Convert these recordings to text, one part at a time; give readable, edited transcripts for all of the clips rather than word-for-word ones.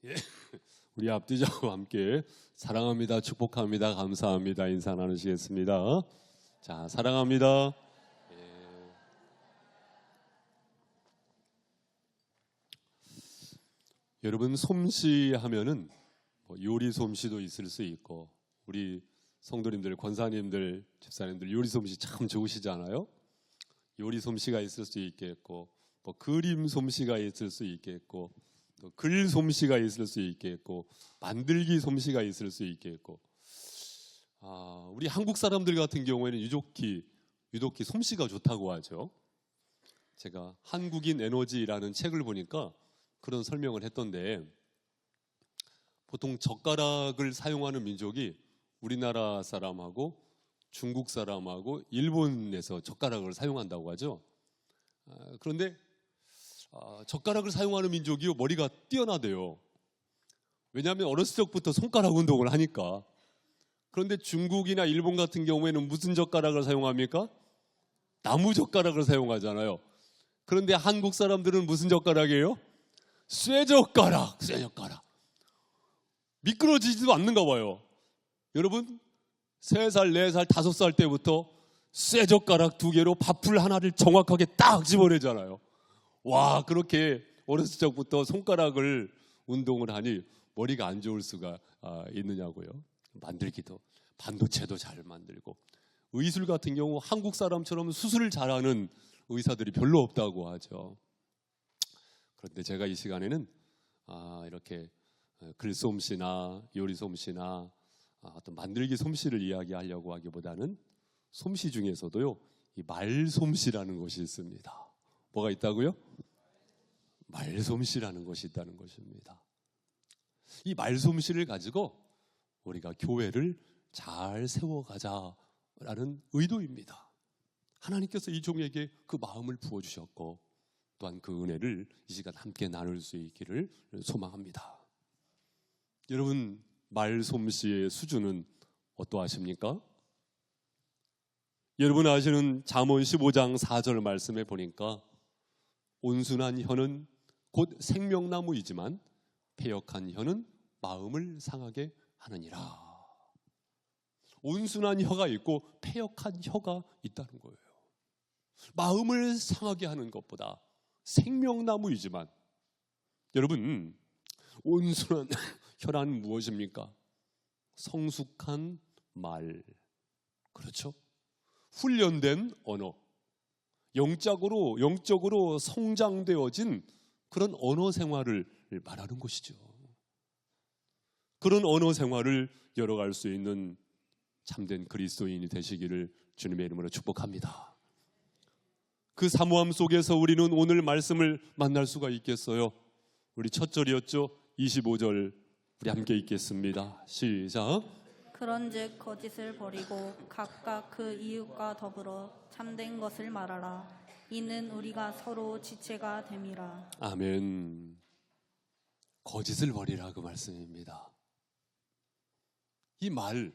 예. 우리 앞뒤자와 함께 사랑합니다, 축복합니다, 감사합니다 인사 나누시겠습니다. 자, 사랑합니다. 예. 여러분, 솜씨 하면은 요리 솜씨도 있을 수 있고, 우리 성도님들, 권사님들, 집사님들 요리 솜씨 참 좋으시잖아요. 요리 솜씨가 있을 수 있겠고, 그림 솜씨가 있을 수 있겠고, 또 글 솜씨가 있을 수 있겠고, 만들기 솜씨가 있을 수 있겠고, 우리 한국 사람들 같은 경우에는 유독히 솜씨가 좋다고 하죠. 제가 한국인 에너지라는 책을 보니까 그런 설명을 했던데, 보통 젓가락을 사용하는 민족이 우리나라 사람하고 중국 사람하고 일본에서 젓가락을 사용한다고 하죠. 그런데 젓가락을 사용하는 민족이 머리가 뛰어나대요. 왜냐하면 어렸을 적부터 손가락 운동을 하니까. 그런데 중국이나 일본 같은 경우에는 무슨 젓가락을 사용합니까? 나무 젓가락을 사용하잖아요. 그런데 한국 사람들은 무슨 젓가락이에요? 쇠젓가락. 미끄러지지도 않는가 봐요. 여러분, 3살, 4살, 5살 때부터 쇠젓가락 2개로 밥풀 하나를 정확하게 딱 집어내잖아요. 와, 그렇게 어렸을 적부터 손가락을 운동을 하니 머리가 안 좋을 수가 있느냐고요. 만들기도, 반도체도 잘 만들고, 의술 같은 경우 한국 사람처럼 수술을 잘하는 의사들이 별로 없다고 하죠. 그런데 제가 이 시간에는 이렇게 글솜씨나 요리솜씨나 어떤 만들기 솜씨를 이야기하려고 하기보다는 솜씨 중에서도요, 이 말솜씨라는 것이 있습니다. 뭐가 있다고요? 말솜씨라는 것이 있다는 것입니다. 이 말솜씨를 가지고 우리가 교회를 잘 세워가자라는 의도입니다. 하나님께서 이 종에게 그 마음을 부어주셨고, 또한 그 은혜를 이 시간 함께 나눌 수 있기를 소망합니다. 여러분, 말솜씨의 수준은 어떠하십니까? 여러분 아시는 잠언 15장 4절 말씀에 보니까 온순한 혀는 곧 생명나무이지만 패역한 혀는 마음을 상하게 하느니라. 온순한 혀가 있고 패역한 혀가 있다는 거예요. 마음을 상하게 하는 것보다 생명나무이지만, 여러분, 온순한 혀란 무엇입니까? 성숙한 말, 그렇죠? 훈련된 언어, 영적으로 성장되어진 그런 언어 생활을 말하는 것이죠. 그런 언어 생활을 열어갈 수 있는 참된 그리스도인이 되시기를 주님의 이름으로 축복합니다. 그 사모함 속에서 우리는 오늘 말씀을 만날 수가 있겠어요. 우리 첫 절이었죠. 25절 우리 함께 읽겠습니다. 시작. 그런즉 거짓을 버리고 각각 그 이웃과 더불어 참된 것을 말하라. 이는 우리가 서로 지체가 됨이라. 아멘. 거짓을 버리라, 그 말씀입니다. 이 말,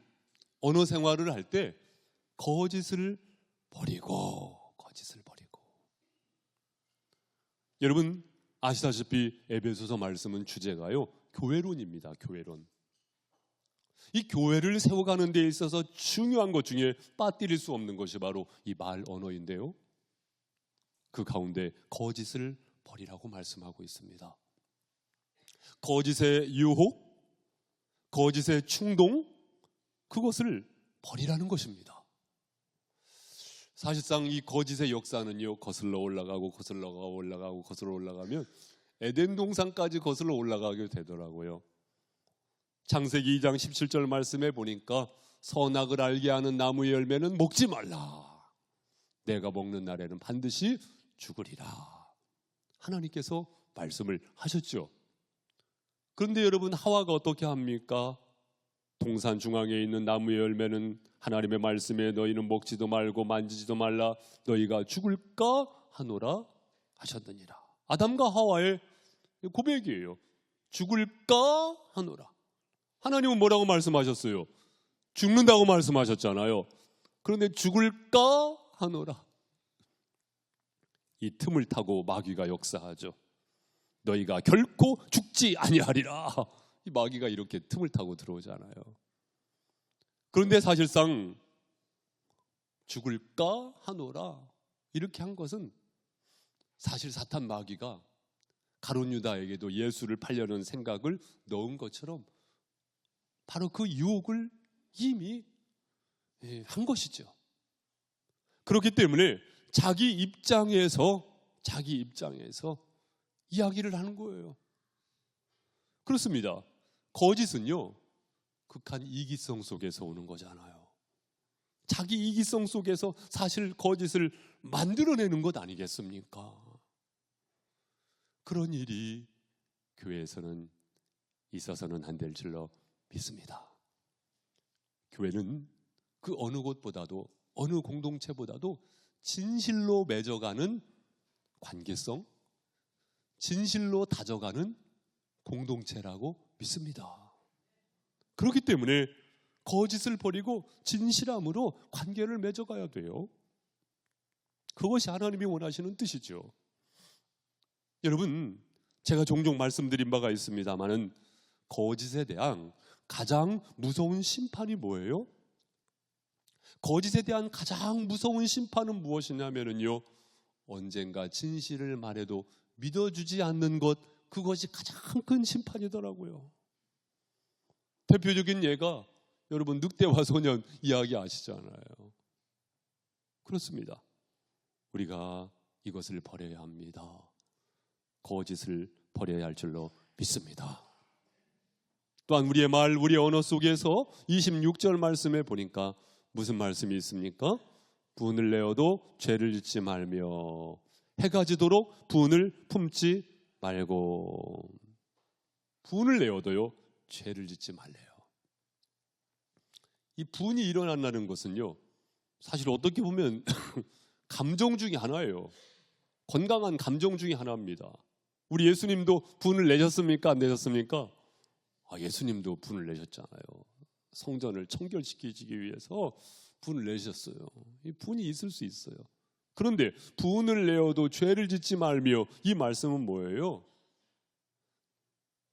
언어 생활을 할 때 거짓을 버리고. 여러분 아시다시피 에베소서 말씀은 주제가요, 교회론입니다. 교회론. 이 교회를 세워가는 데 있어서 중요한 것 중에 빠뜨릴 수 없는 것이 바로 이 말 언어인데요, 그 가운데 거짓을 버리라고 말씀하고 있습니다. 거짓의 유혹, 거짓의 충동, 그것을 버리라는 것입니다. 사실상 이 거짓의 역사는요, 거슬러 올라가면 에덴 동산까지 거슬러 올라가게 되더라고요. 창세기 2장 17절 말씀에 보니까 선악을 알게 하는 나무의 열매는 먹지 말라. 내가 먹는 날에는 반드시 죽으리라. 하나님께서 말씀을 하셨죠. 그런데 여러분, 하와가 어떻게 합니까? 동산 중앙에 있는 나무의 열매는 하나님의 말씀에 너희는 먹지도 말고 만지지도 말라, 너희가 죽을까 하노라 하셨느니라. 아담과 하와의 고백이에요. 죽을까 하노라. 하나님은 뭐라고 말씀하셨어요? 죽는다고 말씀하셨잖아요. 그런데 죽을까 하노라. 이 틈을 타고 마귀가 역사하죠. 너희가 결코 죽지 아니하리라. 이 마귀가 이렇게 틈을 타고 들어오잖아요. 그런데 사실상 죽을까 하노라 이렇게 한 것은 사실 사탄 마귀가 가룟 유다에게도 예수를 팔려는 생각을 넣은 것처럼 바로 그 유혹을 이미 한 것이죠. 그렇기 때문에 자기 입장에서 이야기를 하는 거예요. 그렇습니다. 거짓은요, 극한 이기성 속에서 오는 거잖아요. 자기 이기성 속에서 사실 거짓을 만들어내는 것 아니겠습니까? 그런 일이 교회에서는 있어서는 안 될 줄로 믿습니다. 교회는 그 어느 곳보다도, 어느 공동체보다도 진실로 맺어가는 관계성, 진실로 다져가는 공동체라고 믿습니다. 그렇기 때문에 거짓을 버리고 진실함으로 관계를 맺어가야 돼요. 그것이 하나님이 원하시는 뜻이죠. 여러분, 제가 종종 말씀드린 바가 있습니다마는 거짓에 대한 가장 무서운 심판이 뭐예요? 거짓에 대한 가장 무서운 심판은 무엇이냐면요, 언젠가 진실을 말해도 믿어주지 않는 것, 그것이 가장 큰 심판이더라고요. 대표적인 예가 여러분 늑대와 소년 이야기 아시잖아요. 그렇습니다. 우리가 이것을 버려야 합니다. 거짓을 버려야 할 줄로 믿습니다. 또한 우리의 말, 우리의 언어 속에서 26절 말씀에 보니까 무슨 말씀이 있습니까? 분을 내어도 죄를 짓지 말며 해가 지도록 분을 품지 말고. 분을 내어도요, 죄를 짓지 말래요. 이 분이 일어난다는 것은요, 사실 어떻게 보면 감정 중에 하나예요. 건강한 감정 중에 하나입니다. 우리 예수님도 분을 내셨습니까? 안 내셨습니까? 예수님도 분을 내셨잖아요. 성전을 청결시키기 위해서 분을 내셨어요. 이 분이 있을 수 있어요. 그런데 분을 내어도 죄를 짓지 말며, 이 말씀은 뭐예요?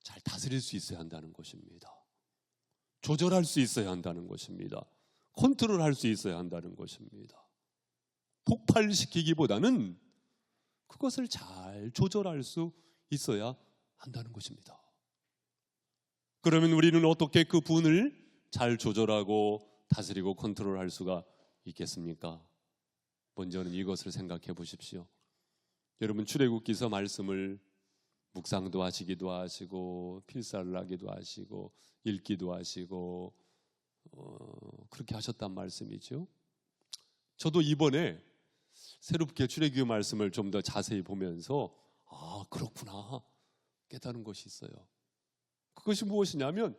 잘 다스릴 수 있어야 한다는 것입니다. 조절할 수 있어야 한다는 것입니다. 컨트롤할 수 있어야 한다는 것입니다. 폭발시키기보다는 그것을 잘 조절할 수 있어야 한다는 것입니다. 그러면 우리는 어떻게 그 분을 잘 조절하고 다스리고 컨트롤할 수가 있겠습니까? 먼저는 이것을 생각해 보십시오. 여러분, 출애굽기서 말씀을 묵상도 하시기도 하시고 필사를 하기도 하시고 읽기도 하시고 그렇게 하셨단 말씀이죠. 저도 이번에 새롭게 출애굽기 말씀을 좀 더 자세히 보면서 그렇구나 깨달은 것이 있어요. 그것이 무엇이냐면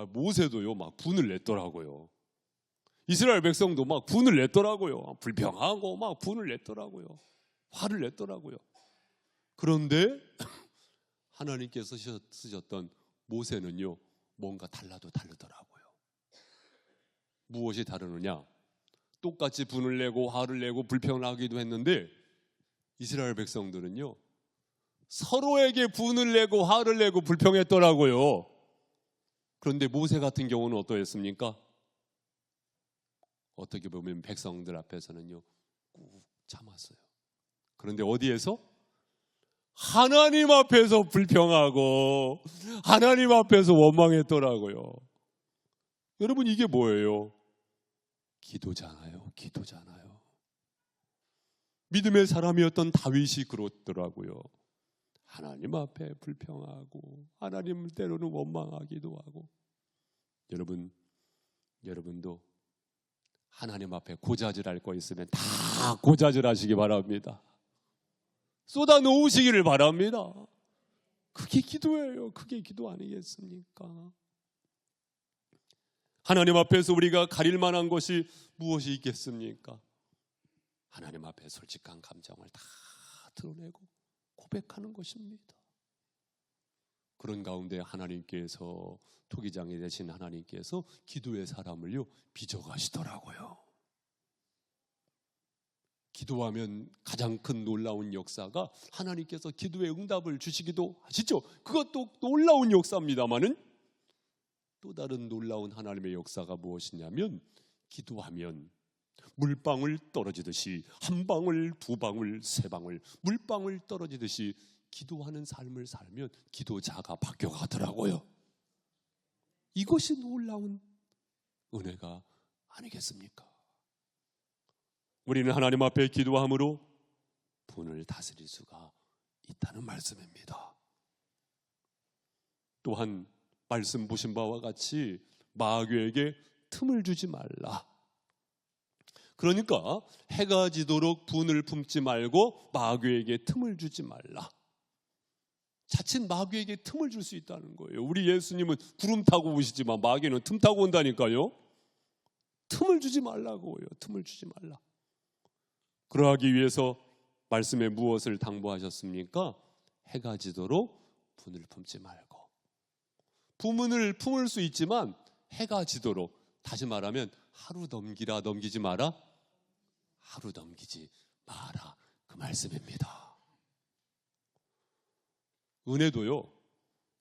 모세도요 막 분을 냈더라고요. 이스라엘 백성도 막 분을 냈더라고요. 불평하고 막 분을 냈더라고요. 화를 냈더라고요. 그런데 하나님께서 쓰셨던 모세는요, 뭔가 달라도 다르더라고요. 무엇이 다르느냐? 똑같이 분을 내고 화를 내고 불평을 하기도 했는데 이스라엘 백성들은요, 서로에게 분을 내고 화를 내고 불평했더라고요. 그런데 모세 같은 경우는 어떠했습니까? 어떻게 보면 백성들 앞에서는요 꾹 참았어요. 그런데 어디에서? 하나님 앞에서 불평하고 하나님 앞에서 원망했더라고요. 여러분, 이게 뭐예요? 기도잖아요. 기도잖아요. 믿음의 사람이었던 다윗이 그렇더라고요. 하나님 앞에 불평하고 하나님을 때로는 원망하기도 하고. 여러분도 하나님 앞에 고자질할 거 있으면 다 고자질하시기 바랍니다. 쏟아 놓으시기를 바랍니다. 그게 기도예요. 그게 기도 아니겠습니까? 하나님 앞에서 우리가 가릴 만한 것이 무엇이 있겠습니까? 하나님 앞에 솔직한 감정을 다 드러내고 고백하는 것입니다. 그런 가운데 하나님께서, 토기장이 되신 하나님께서 기도의 사람을요 빚어가시더라고요. 기도하면 가장 큰 놀라운 역사가 하나님께서 기도의 응답을 주시기도 하시죠. 그것도 놀라운 역사입니다마는 또 다른 놀라운 하나님의 역사가 무엇이냐면 기도하면 물방울 떨어지듯이 한 방울, 두 방울, 세 방울 물방울 떨어지듯이 기도하는 삶을 살면 기도자가 바뀌어가더라고요. 이것이 놀라운 은혜가 아니겠습니까? 우리는 하나님 앞에 기도함으로 분을 다스릴 수가 있다는 말씀입니다. 또한 말씀 보신 바와 같이 마귀에게 틈을 주지 말라. 그러니까 해가 지도록 분을 품지 말고 마귀에게 틈을 주지 말라. 자칫 마귀에게 틈을 줄 수 있다는 거예요. 우리 예수님은 구름 타고 오시지만 마귀는 틈 타고 온다니까요. 틈을 주지 말라고요. 틈을 주지 말라. 그러하기 위해서 말씀에 무엇을 당부하셨습니까? 해가 지도록 분을 품지 말고. 분을 품을 수 있지만 해가 지도록, 다시 말하면 하루 넘기라 넘기지 마라. 하루 넘기지 마라. 그 말씀입니다. 은혜도요,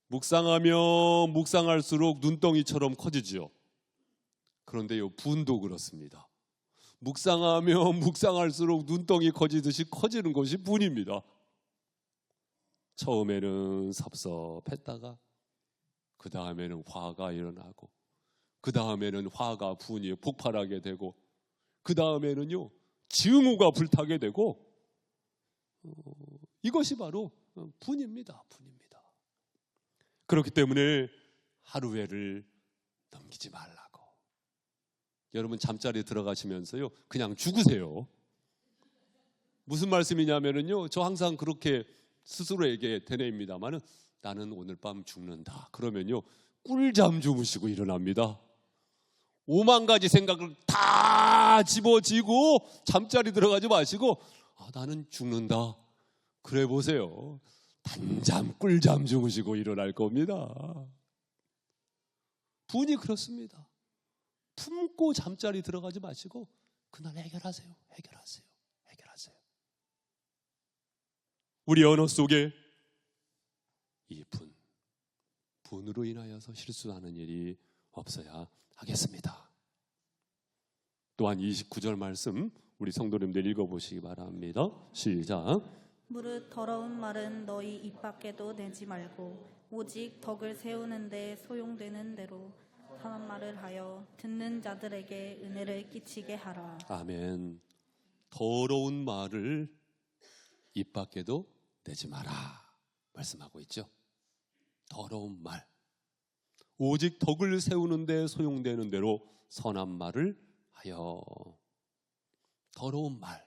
묵상하면 묵상할수록 눈덩이처럼 커지지요. 그런데요, 분도 그렇습니다. 묵상하면 묵상할수록 눈덩이 커지듯이 커지는 것이 분입니다. 처음에는 섭섭했다가 그 다음에는 화가 일어나고 그 다음에는 화가 분이 폭발하게 되고 그 다음에는요 증오가 불타게 되고 이것이 바로 분입니다. 분입니다. 그렇기 때문에 하루에를 넘기지 말라고. 여러분 잠자리에 들어가시면서요 그냥 죽으세요. 무슨 말씀이냐면요, 저 항상 그렇게 스스로에게 되뇌입니다만은 나는 오늘 밤 죽는다. 그러면요 꿀잠 주무시고 일어납니다. 5만 가지 생각을 다 집어지고 잠자리 들어가지 마시고 나는 죽는다. 그래 보세요. 단잠 꿀잠 주무시고 일어날 겁니다. 분이 그렇습니다. 품고 잠자리 들어가지 마시고 그날 해결하세요. 해결하세요. 해결하세요. 우리 언어 속에 이 분으로 인하여서 실수하는 일이 없어야 하겠습니다. 또한 29절 말씀 우리 성도님들 읽어보시기 바랍니다. 시작. 무릇 더러운 말은 너희 입 밖에도 내지 말고 오직 덕을 세우는 데 소용되는 대로 선한 말을 하여 듣는 자들에게 은혜를 끼치게 하라. 아멘. 더러운 말을 입 밖에도 내지 마라 말씀하고 있죠. 더러운 말, 오직 덕을 세우는 데 소용되는 대로 선한 말을 하여. 더러운 말,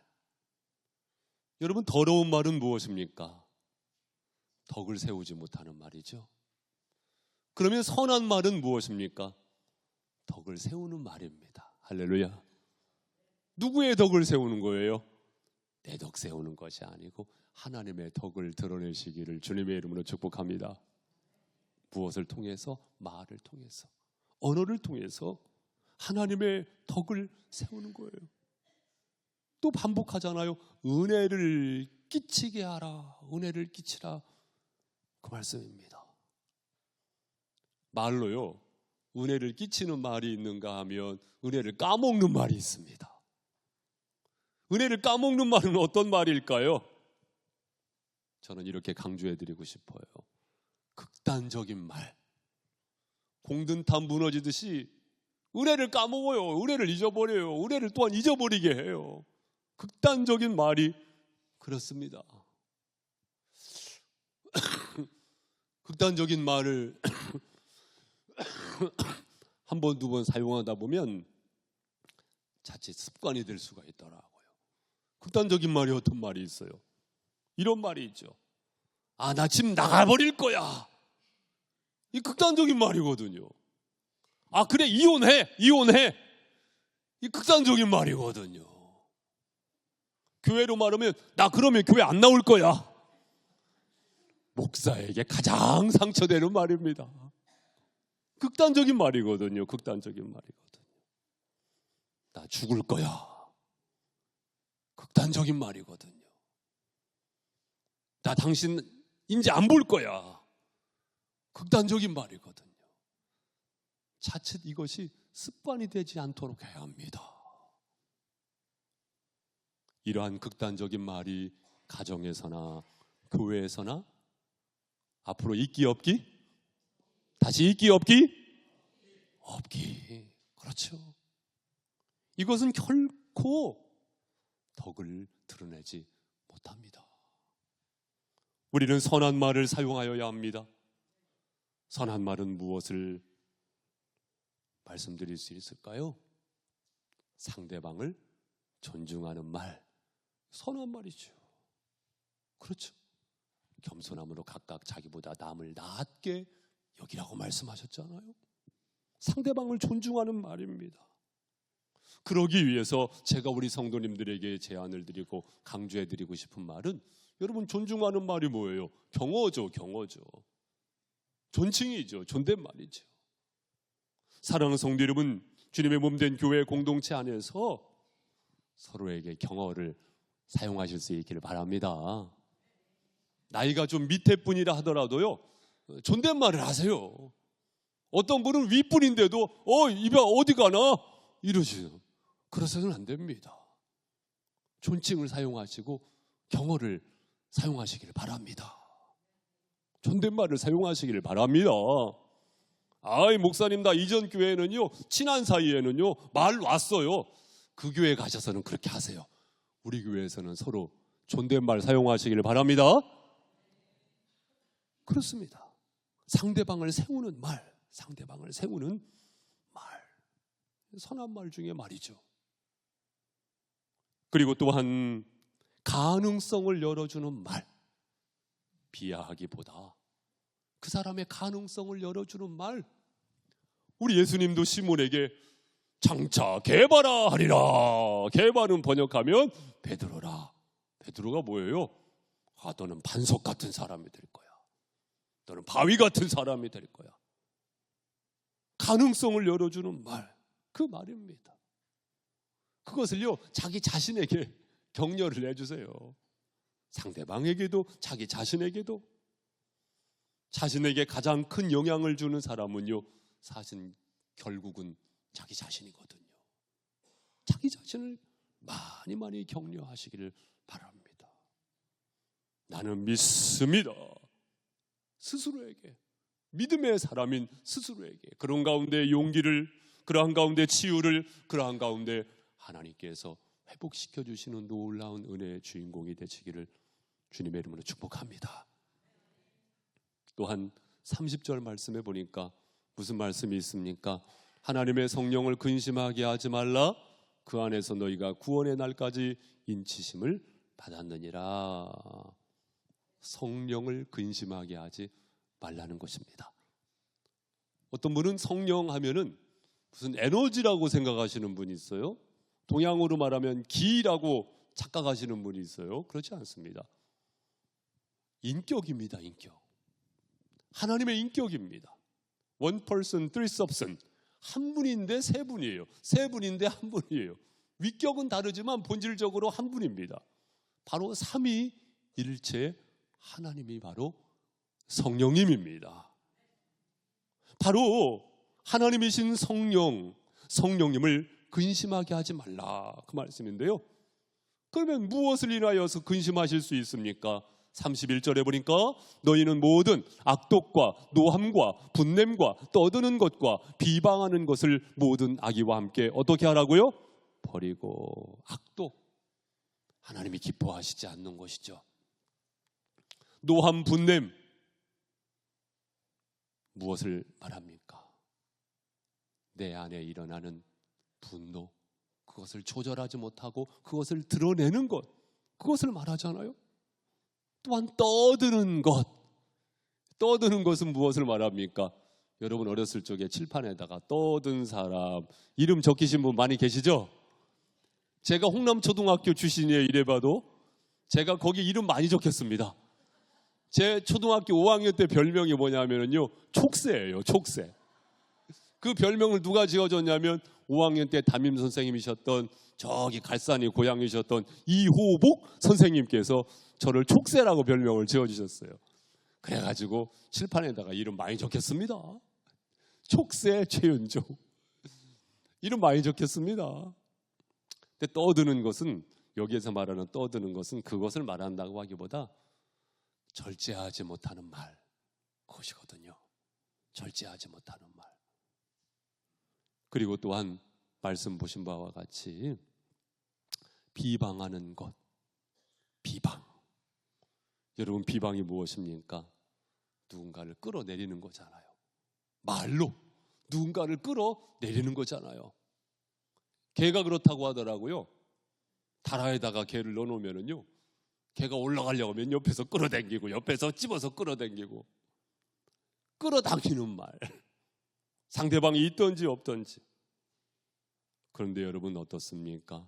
여러분 더러운 말은 무엇입니까? 덕을 세우지 못하는 말이죠. 그러면 선한 말은 무엇입니까? 덕을 세우는 말입니다. 할렐루야. 누구의 덕을 세우는 거예요? 내 덕 세우는 것이 아니고 하나님의 덕을 드러내시기를 주님의 이름으로 축복합니다. 무엇을 통해서? 말을 통해서, 언어를 통해서 하나님의 덕을 세우는 거예요. 또 반복하잖아요. 은혜를 끼치게 하라. 은혜를 끼치라. 그 말씀입니다. 말로요, 은혜를 끼치는 말이 있는가 하면 은혜를 까먹는 말이 있습니다. 은혜를 까먹는 말은 어떤 말일까요? 저는 이렇게 강조해드리고 싶어요. 극단적인 말. 공든탑 무너지듯이 은혜를 까먹어요. 은혜를 잊어버려요. 은혜를 또한 잊어버리게 해요. 극단적인 말이 그렇습니다. 극단적인 말을 한 번, 두 번 사용하다 보면 자칫 습관이 될 수가 있더라고요. 극단적인 말이 어떤 말이 있어요? 이런 말이 있죠. 나 지금 나가버릴 거야. 이 극단적인 말이거든요. 그래, 이혼해. 이 극단적인 말이거든요. 교회로 말하면 나 그러면 교회 안 나올 거야. 목사에게 가장 상처되는 말입니다. 극단적인 말이거든요. 극단적인 말이거든요. 나 죽을 거야. 극단적인 말이거든요. 나 당신 이제 안 볼 거야. 극단적인 말이거든요. 자칫 이것이 습관이 되지 않도록 해야 합니다. 이러한 극단적인 말이 가정에서나 교회에서나 앞으로 있기 없기? 다시 있기 없기? 없기. 그렇죠. 이것은 결코 덕을 드러내지 못합니다. 우리는 선한 말을 사용하여야 합니다. 선한 말은 무엇을 말씀드릴 수 있을까요? 상대방을 존중하는 말, 선한 말이죠. 그렇죠. 겸손함으로 각각 자기보다 남을 낮게 여기라고 말씀하셨잖아요. 상대방을 존중하는 말입니다. 그러기 위해서 제가 우리 성도님들에게 제안을 드리고 강조해드리고 싶은 말은, 여러분, 존중하는 말이 뭐예요? 경어죠. 경어죠. 존칭이죠. 존댓말이죠. 사랑하는 성도 여러분, 주님의 몸된 교회 공동체 안에서 서로에게 경어를 사용하실 수 있기를 바랍니다. 나이가 좀 밑에 분이라 하더라도요, 존댓말을 하세요. 어떤 분은 윗분인데도 이봐 어디 가나 이러시죠. 그러서는 안 됩니다. 존칭을 사용하시고 경어를 사용하시기를 바랍니다. 존댓말을 사용하시기를 바랍니다. 아이, 목사님, 나 이전 교회는요, 친한 사이에는요 말 왔어요. 그 교회 가셔서는 그렇게 하세요. 우리 교회에서는 서로 존댓말 사용하시기를 바랍니다. 그렇습니다. 상대방을 세우는 말, 상대방을 세우는 말, 선한 말 중에 말이죠. 그리고 또한 가능성을 열어주는 말, 비하하기보다 그 사람의 가능성을 열어주는 말. 우리 예수님도 시몬에게 장차 개바라 하리라. 개바는 번역하면 베드로라. 베드로가 뭐예요? 너는 반석 같은 사람이 될 거야. 너는 바위 같은 사람이 될 거야. 가능성을 열어주는 말, 그 말입니다. 그것을요, 자기 자신에게 격려를 해주세요. 상대방에게도 자기 자신에게도. 자신에게 가장 큰 영향을 주는 사람은요, 사실 결국은 자기 자신이거든요. 자기 자신을 많이 격려하시기를 바랍니다. 나는 믿습니다. 스스로에게, 믿음의 사람인 스스로에게 그런 가운데 용기를, 그러한 가운데 치유를, 그러한 가운데 하나님께서 회복시켜 주시는 놀라운 은혜의 주인공이 되시기를 주님의 이름으로 축복합니다. 또한 30절 말씀에 보니까 무슨 말씀이 있습니까? 하나님의 성령을 근심하게 하지 말라. 그 안에서 너희가 구원의 날까지 인치심을 받았느니라. 성령을 근심하게 하지 말라는 것입니다. 어떤 분은 성령 하면은 무슨 에너지라고 생각하시는 분이 있어요. 동양어로 말하면 기라고 착각하시는 분이 있어요. 그렇지 않습니다. 인격입니다. 인격. 하나님의 인격입니다. One person, three substance. 한 분인데 세 분이에요. 세 분인데 한 분이에요. 위격은 다르지만 본질적으로 한 분입니다. 바로 삼위일체 하나님이 바로 성령님입니다. 바로 하나님이신 성령님을 근심하게 하지 말라, 그 말씀인데요. 그러면 무엇을 인하여서 근심하실 수 있습니까? 31절에 보니까 너희는 모든 악독과 노함과 분냄과 떠드는 것과 비방하는 것을 모든 악의와 함께 어떻게 하라고요? 버리고. 악독, 하나님이 기뻐하시지 않는 것이죠. 노함, 분냄, 무엇을 말합니까? 내 안에 일어나는 분노, 그것을 조절하지 못하고 그것을 드러내는 것, 그것을 말하잖아요. 또한 떠드는 것, 떠드는 것은 무엇을 말합니까? 여러분 어렸을 적에 칠판에다가 떠든 사람 이름 적히신 분 많이 계시죠? 제가 홍남초등학교 출신이에요. 이래봐도 제가 거기 이름 많이 적혔습니다. 제 초등학교 5학년 때 별명이 뭐냐면요, 촉새예요. 촉새. 그 별명을 누가 지어줬냐면 5학년 때 담임 선생님이셨던 저기 갈산이 고향이셨던 이호복 선생님께서 저를 촉새라고 별명을 지어주셨어요. 그래가지고 칠판에다가 이름 많이 적혔습니다. 촉새 최윤종 이름 많이 적혔습니다. 근데 떠드는 것은, 여기에서 말하는 떠드는 것은 그것을 말한다고 하기보다 절제하지 못하는 말, 그것이거든요. 절제하지 못하는 말. 그리고 또한 말씀 보신 바와 같이 비방하는 것. 비방. 여러분, 비방이 무엇입니까? 누군가를 끌어내리는 거잖아요. 말로 누군가를 끌어내리는 거잖아요. 개가 그렇다고 하더라고요. 다라에다가 개를 넣어놓으면요, 개가 올라가려고 하면 옆에서 끌어당기고, 옆에서 집어서 끌어당기고, 끌어당기는 말. 상대방이 있든지 없든지. 그런데 여러분 어떻습니까?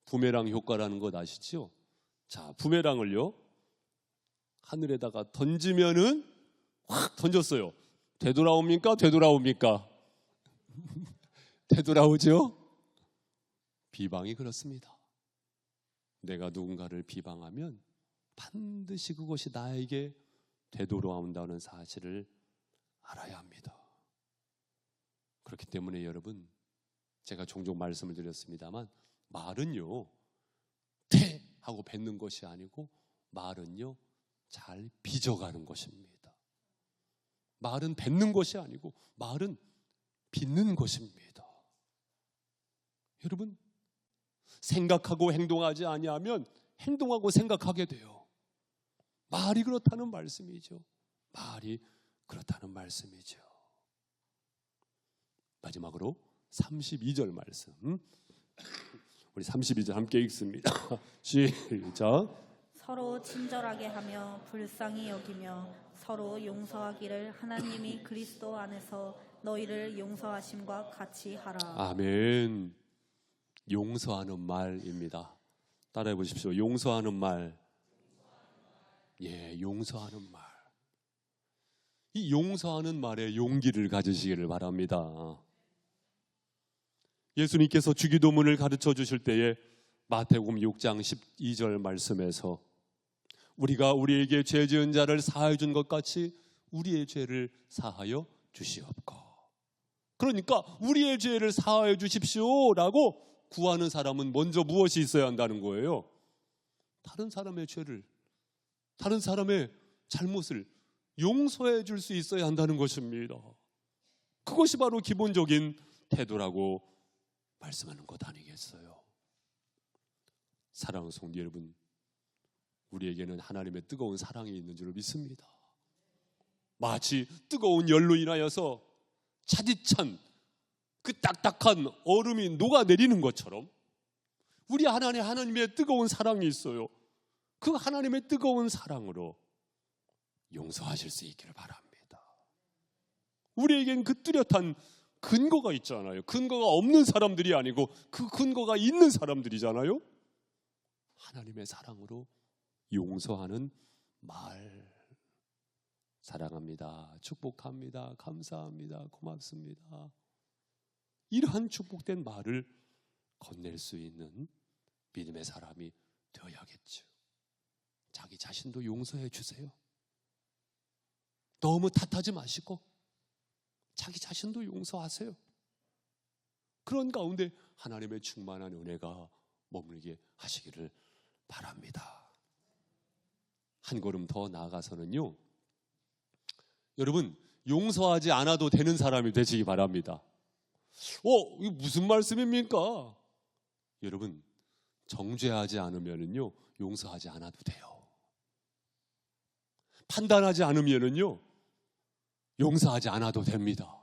부메랑 효과라는 것 아시죠? 자, 부메랑을요, 하늘에다가 던지면은 확 던졌어요. 되돌아옵니까? 되돌아옵니까? 되돌아오죠? 비방이 그렇습니다. 내가 누군가를 비방하면 반드시 그것이 나에게 되돌아온다는 사실을 알아야 합니다. 그렇기 때문에 여러분, 제가 종종 말씀을 드렸습니다만, 말은요, 태 하고 뱉는 것이 아니고 말은요, 잘 빚어가는 것입니다. 말은 뱉는 것이 아니고 말은 빚는 것입니다. 여러분, 생각하고 행동하지 아니하면 행동하고 생각하게 돼요. 말이 그렇다는 말씀이죠. 말이 그렇다는 말씀이죠. 마지막으로 32절 말씀, 우리 32절 함께 읽습니다. 시작. 서로 친절하게 하며 불쌍히 여기며 서로 용서하기를 하나님이 그리스도 안에서 너희를 용서하심과 같이 하라. 아멘. 용서하는 말입니다. 따라해 보십시오. 용서하는 말. 예, 용서하는 말. 이 용서하는 말에 용기를 가지시기를 바랍니다. 예수님께서 주기도문을 가르쳐 주실 때에 마태복음 6장 12절 말씀에서 우리가 우리에게 죄 지은 자를 사하여 준 것 같이 우리의 죄를 사하여 주시옵고. 그러니까 우리의 죄를 사하여 주십시오라고 구하는 사람은 먼저 무엇이 있어야 한다는 거예요? 다른 사람의 죄를, 다른 사람의 잘못을 용서해 줄 수 있어야 한다는 것입니다. 그것이 바로 기본적인 태도라고 말씀하는 것 아니겠어요? 사랑하는 성도 여러분, 우리에게는 하나님의 뜨거운 사랑이 있는 줄 믿습니다. 마치 뜨거운 열로 인하여서 차디찬 그 딱딱한 얼음이 녹아내리는 것처럼 우리 하나님의 뜨거운 사랑이 있어요. 그 하나님의 뜨거운 사랑으로 용서하실 수 있기를 바랍니다. 우리에겐 그 뚜렷한 근거가 있잖아요. 근거가 없는 사람들이 아니고 그 근거가 있는 사람들이잖아요. 하나님의 사랑으로 용서하는 말. 사랑합니다. 축복합니다. 감사합니다. 고맙습니다. 이러한 축복된 말을 건넬 수 있는 믿음의 사람이 되어야겠죠. 자기 자신도 용서해 주세요. 너무 탓하지 마시고 자기 자신도 용서하세요. 그런 가운데 하나님의 충만한 은혜가 머물게 하시기를 바랍니다. 한 걸음 더 나아가서는요, 여러분, 용서하지 않아도 되는 사람이 되시기 바랍니다. 이게 무슨 말씀입니까? 여러분, 정죄하지 않으면요 용서하지 않아도 돼요. 판단하지 않으면요 용서하지 않아도 됩니다.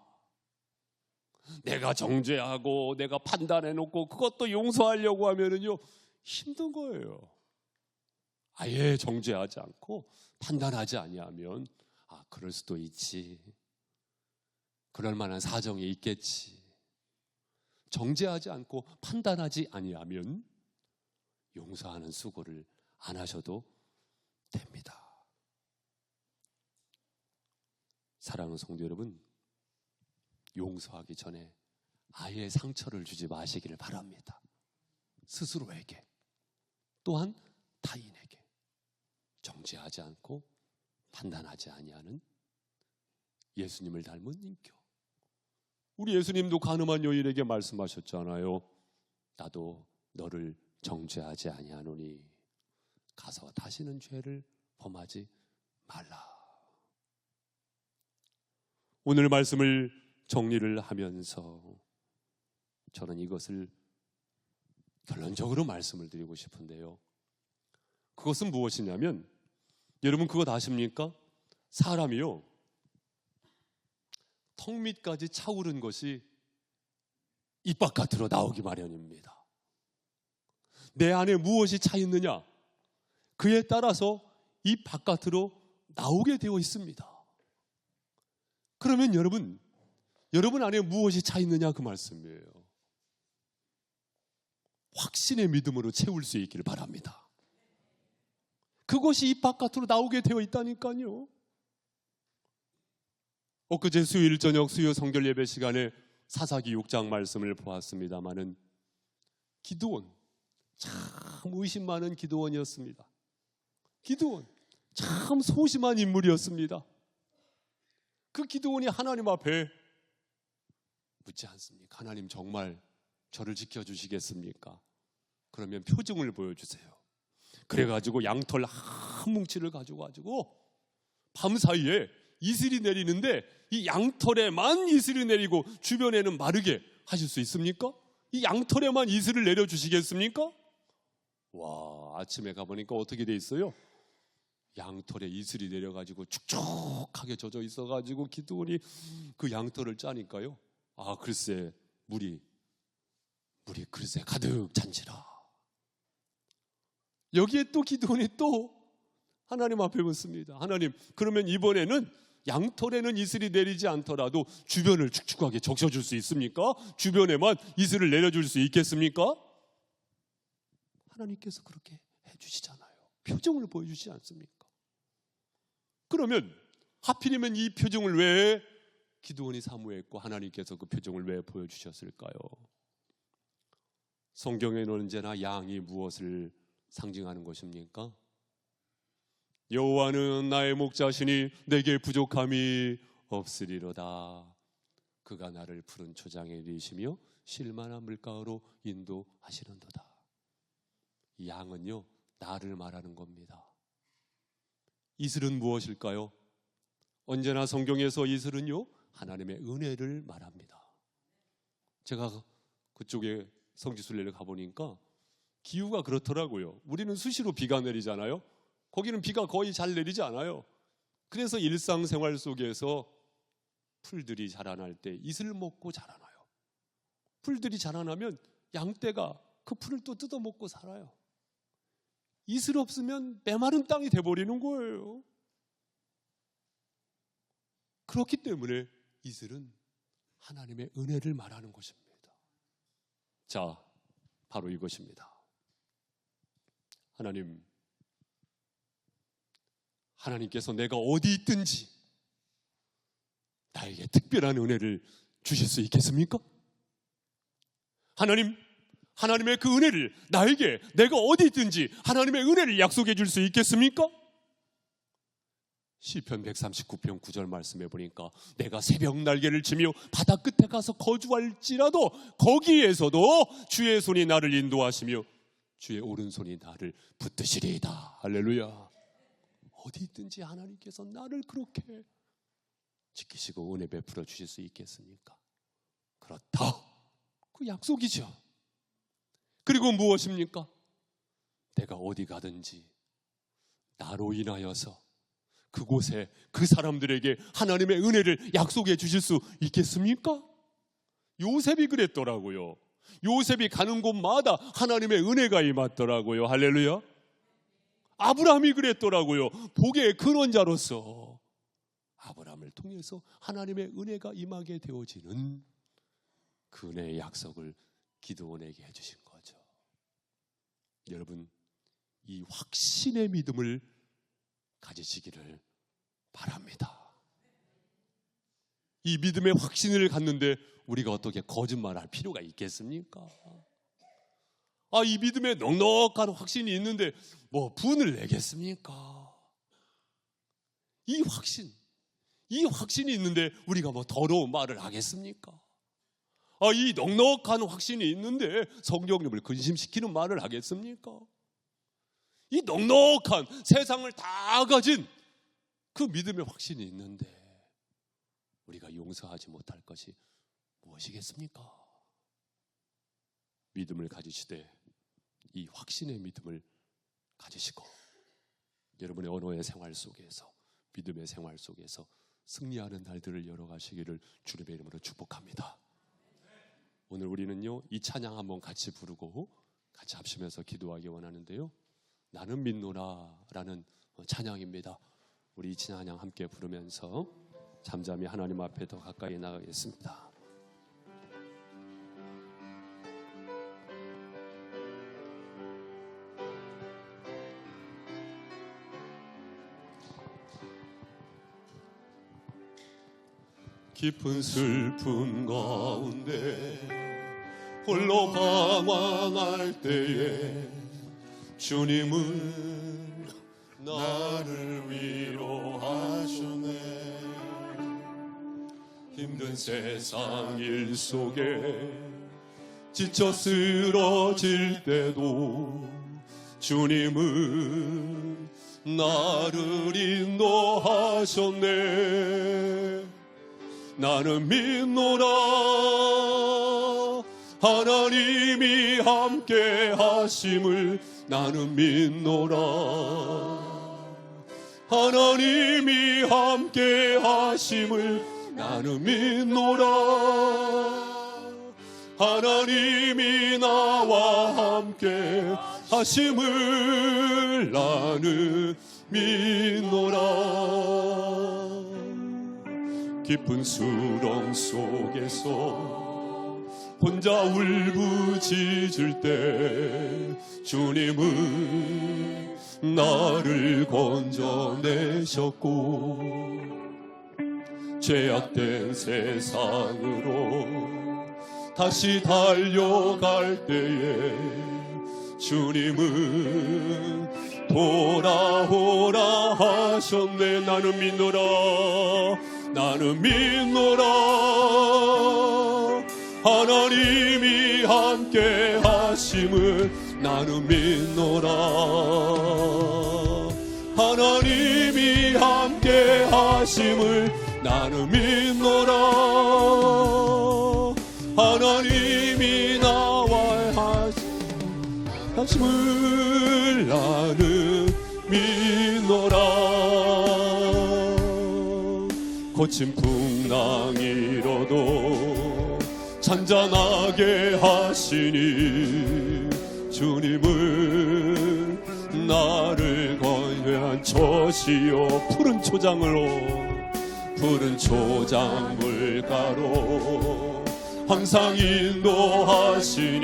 내가 정죄하고 내가 판단해놓고 그것도 용서하려고 하면요 힘든 거예요. 아예 정죄하지 않고 판단하지 아니하면 그럴 수도 있지, 그럴 만한 사정이 있겠지. 정죄하지 않고 판단하지 아니하면 용서하는 수고를 안 하셔도 됩니다. 사랑하는 성도 여러분, 용서하기 전에 아예 상처를 주지 마시기를 바랍니다. 스스로에게 또한 타인에게 정죄하지 않고 판단하지 아니하는 예수님을 닮은 인격. 우리 예수님도 가늠한 여인에게 말씀하셨잖아요. 나도 너를 정죄하지 아니하노니 가서 다시는 죄를 범하지 말라. 오늘 말씀을 정리를 하면서 저는 이것을 결론적으로 말씀을 드리고 싶은데요. 그것은 무엇이냐면, 여러분 그것 아십니까? 사람이요, 턱 밑까지 차오른 것이 입 바깥으로 나오기 마련입니다. 내 안에 무엇이 차 있느냐, 그에 따라서 입 바깥으로 나오게 되어 있습니다. 그러면 여러분 안에 무엇이 차 있느냐 그 말씀이에요. 확신의 믿음으로 채울 수 있기를 바랍니다. 그것이 입 바깥으로 나오게 되어 있다니까요. 엊그제 수요일 저녁 수요 성결 예배 시간에 사사기 6장 말씀을 보았습니다마는 기드온, 참 의심 많은 기드온이었습니다. 기드온, 참 소심한 인물이었습니다. 그 기드온이 하나님 앞에 묻지 않습니까? 하나님 정말 저를 지켜주시겠습니까? 그러면 표징을 보여주세요. 그래가지고 양털 한 뭉치를 가지고 밤사이에 이슬이 내리는데 이 양털에만 이슬이 내리고 주변에는 마르게 하실 수 있습니까? 이 양털에만 이슬을 내려주시겠습니까? 와, 아침에 가보니까 어떻게 돼 있어요? 양털에 이슬이 내려가지고 축축하게 젖어 있어가지고 기드온이 그 양털을 짜니까요, 아 글쎄 물이 글쎄 가득 찬지라. 여기에 또 기드온이 또 하나님 앞에 묻습니다. 하나님, 그러면 이번에는 양털에는 이슬이 내리지 않더라도 주변을 축축하게 적셔줄 수 있습니까? 주변에만 이슬을 내려줄 수 있겠습니까? 하나님께서 그렇게 해주시잖아요. 표정을 보여주시지 않습니까? 그러면 하필이면 이 표정을 왜 기드온이 사모했고 하나님께서 그 표정을 왜 보여주셨을까요? 성경에는 언제나 양이 무엇을 상징하는 것입니까? 여호와는 나의 목자시니 내게 부족함이 없으리로다. 그가 나를 푸른 초장에 이르시며 쉴만한 물가로 인도하시는도다. 이 양은요, 나를 말하는 겁니다. 이슬은 무엇일까요? 언제나 성경에서 이슬은요, 하나님의 은혜를 말합니다. 제가 그쪽에 성지순례를 가보니까 기후가 그렇더라고요. 우리는 수시로 비가 내리잖아요. 거기는 비가 거의 잘 내리지 않아요. 그래서 일상생활 속에서 풀들이 자라날 때 이슬 먹고 자라나요. 풀들이 자라나면 양떼가 그 풀을 또 뜯어먹고 살아요. 이슬 없으면 메마른 땅이 돼버리는 거예요. 그렇기 때문에 이슬은 하나님의 은혜를 말하는 것입니다. 자, 바로 이것입니다. 하나님께서 내가 어디 있든지 나에게 특별한 은혜를 주실 수 있겠습니까? 하나님의 그 은혜를 나에게 내가 어디 있든지 하나님의 은혜를 약속해 줄 수 있겠습니까? 시편 139편 9절 말씀해 보니까 내가 새벽 날개를 치며 바다 끝에 가서 거주할지라도 거기에서도 주의 손이 나를 인도하시며 주의 오른손이 나를 붙드시리이다. 할렐루야. 어디 있든지 하나님께서 나를 그렇게 지키시고 은혜 베풀어 주실 수 있겠습니까? 그렇다. 그 약속이죠. 그리고 무엇입니까? 내가 어디 가든지 나로 인하여서 그곳에 그 사람들에게 하나님의 은혜를 약속해 주실 수 있겠습니까? 요셉이 그랬더라고요. 요셉이 가는 곳마다 하나님의 은혜가 임하더라고요. 할렐루야. 아브라함이 그랬더라고요. 복의 근원자로서 아브라함을 통해서 하나님의 은혜가 임하게 되어지는 그 은혜의 약속을 기드온에게 해주신 거죠. 여러분, 이 확신의 믿음을 가지시기를 바랍니다. 이 믿음의 확신을 갖는데 우리가 어떻게 거짓말할 필요가 있겠습니까? 이 믿음에 넉넉한 확신이 있는데 뭐 분을 내겠습니까? 이 확신이 있는데 우리가 뭐 더러운 말을 하겠습니까? 이 넉넉한 확신이 있는데 성령님을 근심시키는 말을 하겠습니까? 이 넉넉한 세상을 다 가진 그 믿음의 확신이 있는데 우리가 용서하지 못할 것이 무엇이겠습니까? 믿음을 가지시되 이 확신의 믿음을 가지시고 여러분의 언어의 생활 속에서, 믿음의 생활 속에서 승리하는 날들을 열어가시기를 주님의 이름으로 축복합니다. 오늘 우리는요, 이 찬양 한번 같이 부르고 같이 합심해서 기도하기 원하는데요, 나는 믿노라 라는 찬양입니다. 우리 이 찬양 함께 부르면서 잠잠히 하나님 앞에 더 가까이 나가겠습니다. 깊은 슬픔 가운데 홀로 방황할 때에 주님은 나를 위로하시네. 힘든 세상 일 속에 지쳐 쓰러질 때도 주님은 나를 인도하셨네. 나는 믿노라 하나님이 함께 하심을. 나는 믿노라 하나님이 함께 하심을. 나는 믿노라 하나님이 나와 함께 하심을. 나는 믿노라. 깊은 수렁 속에서 혼자 울부짖을 때 주님은 나를 건져내셨고, 죄악된 세상으로 다시 달려갈 때에 주님은 돌아오라 하셨네. 나는 믿노라 나는 믿노라 하나님이 함께 하심을. 나는 믿노라 하나님이 함께 하심을. 나는 믿노라 하나님이 나와 하심을. 나는 믿노라. 거친 풍랑이로도 잔잔하게 하시니 주님은 나를 건회한 처시요. 푸른 초장 물가로 항상 인도하시니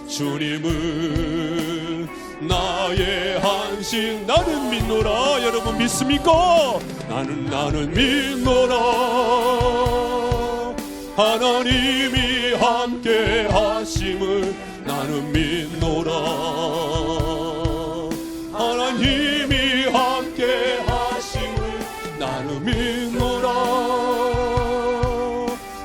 주님은 나의 한신. 나는 믿노라. 여러분 믿습니까? 나는 믿노라 하나님이 함께 하심을. 나는 믿노라 하나님이 함께 하심을. 나는 믿노라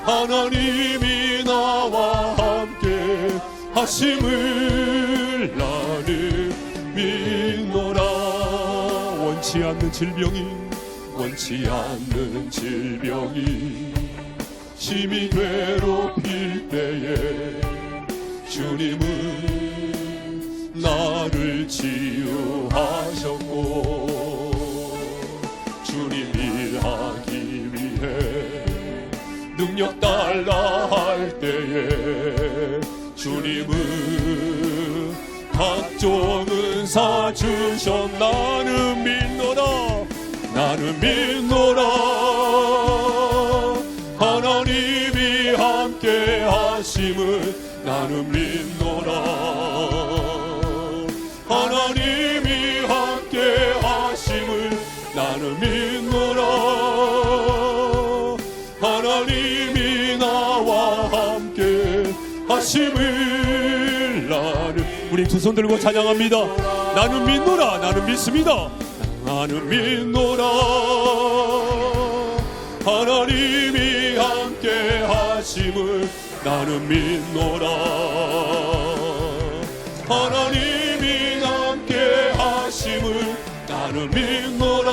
하나님이 나와 함께 하심을. 나는 믿노라. 원치 않는 질병이 심히 괴롭힐 때에 주님은 나를 치유하셨고, 주님 일하기 위해 능력 달라 할 때에 주님은 각종 은사 주셨. 나는 믿노라 하나님이 함께 하심을. 나는 믿노라 하나님이 함께 하심을. 나는 믿노라 하심을 나는 우리 두 손 들고 찬양합니다. 나는 믿노라 나는 믿습니다. 나는 믿노라 하나님이 함께 하심을 나는 믿노라 하나님이 함께 하심을 나는 믿노라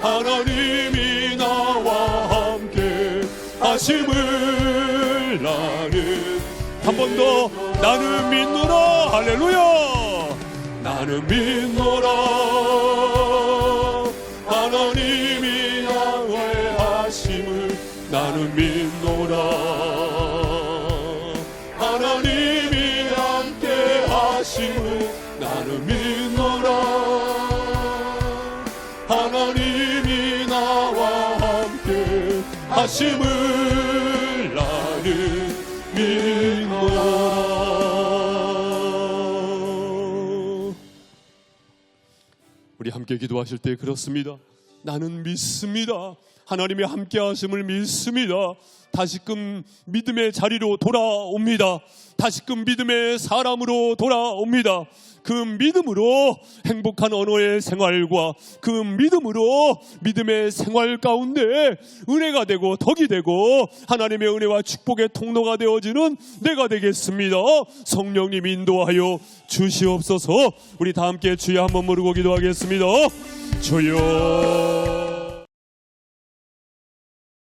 하나님이 나와 함께 하심을 나는 한 번 더 나는 믿노라 할렐루야 나는 믿노라 하나님이 나의 하심을 나는 믿노라 하나님이 함께 하심을 나는 믿노라 하나님이 나와 함께 하심을 나는 믿노라. 우리 함께 기도하실 때 그렇습니다. 나는 믿습니다. 하나님의 함께 하심을 믿습니다. 다시금 믿음의 자리로 돌아옵니다. 다시금 믿음의 사람으로 돌아옵니다. 그 믿음으로 행복한 언어의 생활과 그 믿음으로 믿음의 생활 가운데 은혜가 되고 덕이 되고 하나님의 은혜와 축복의 통로가 되어지는 내가 되겠습니다. 성령님 인도하여 주시옵소서. 우리 다 함께 주여 한번 부르고 기도하겠습니다. 주여